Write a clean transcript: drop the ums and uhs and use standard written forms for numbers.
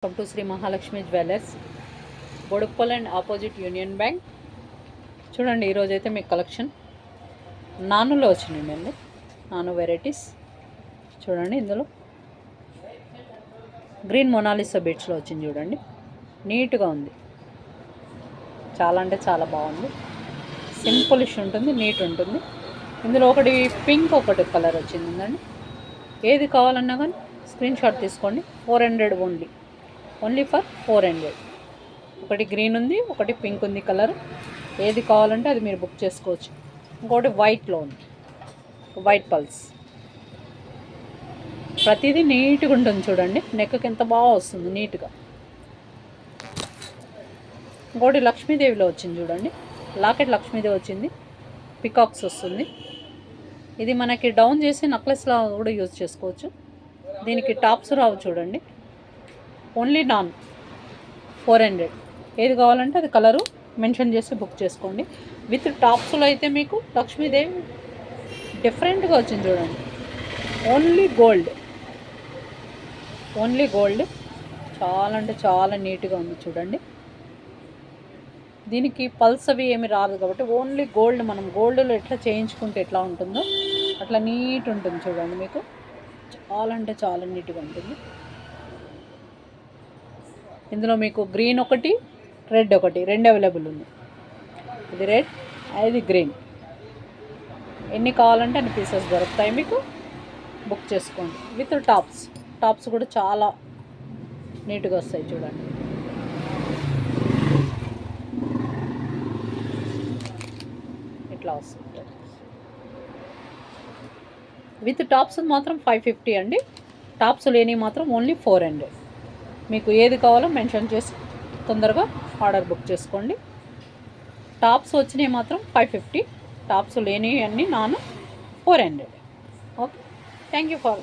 Welcome to Shri Mahalakshmi Jewellers, Boduppal and opposite Union Bank. చూడండి, ఈరోజు అయితే మీకు కలెక్షన్ నానులో వచ్చినాయండి అండి. నాను వెరైటీస్ చూడండి. ఇందులో గ్రీన్ మొనాలిసా బీట్స్లో వచ్చింది చూడండి. నీట్గా ఉంది, చాలా అంటే చాలా బాగుంది. సింపులిష్ ఉంటుంది, నీట్ ఉంటుంది. ఇందులో ఒకటి పింక్, ఒకటి కలర్ వచ్చిందండి. ఏది కావాలన్నా కానీ స్క్రీన్ షాట్ తీసుకోండి. 400 ఓన్లీ ఫర్ 400. ఒకటి గ్రీన్ ఉంది, ఒకటి పింక్ ఉంది కలర్. ఏది కావాలంటే అది మీరు బుక్ చేసుకోవచ్చు. ఇంకోటి వైట్లో ఉంది, వైట్ పల్స్. ప్రతిదీ నీట్గా ఉంటుంది చూడండి. నెక్కి ఎంత బాగా వస్తుంది నీట్గా. ఇంకోటి లక్ష్మీదేవిలో వచ్చింది చూడండి. లాకెట్ లక్ష్మీదేవి వచ్చింది, పికాక్స్ వస్తుంది. ఇది మనకి డౌన్ చేసి నెక్లెస్లా కూడా యూజ్ చేసుకోవచ్చు. దీనికి టాప్స్ రావు చూడండి. Only non 400. ఏది కావాలంటే అది కలరు మెన్షన్ చేసి బుక్ చేసుకోండి. విత్ టాప్స్లో అయితే మీకు లక్ష్మీదేవి డిఫరెంట్గా వచ్చింది చూడండి. ఓన్లీ గోల్డ్, చాలా అంటే చాలా నీట్గా ఉంది చూడండి. దీనికి పల్స్ అవి ఏమి రాదు కాబట్టి ఓన్లీ గోల్డ్. మనం గోల్డ్లో ఎట్లా చేయించుకుంటే ఎట్లా ఉంటుందో అట్లా నీట్ ఉంటుంది చూడండి. మీకు చాలా అంటే చాలా నీట్గా ఉంటుంది. ఇందులో మీకు గ్రీన్ ఒకటి, రెడ్ ఒకటి, రెండు అవైలబుల్ ఉంది. ఇది రెడ్, ఇది గ్రీన్. ఎన్ని కావాలంటే అన్ని పీసెస్ దొరుకుతాయి మీకు. బుక్ చేసుకోండి. విత్ టాప్స్ కూడా చాలా నీట్గా వస్తాయి చూడండి. ఇట్లా వస్తుంది. విత్ టాప్స్ మాత్రం 550 అండి. టాప్స్ లేని మాత్రం ఓన్లీ 400. మీకు ఏది కావాలో మెన్షన్ చేసి తొందరగా ఆర్డర్ బుక్ చేసుకోండి. టాప్స్ వచ్చినాయి మాత్రం 550, టాప్స్ లేని అన్నీ నాను 400. Okay, thank you for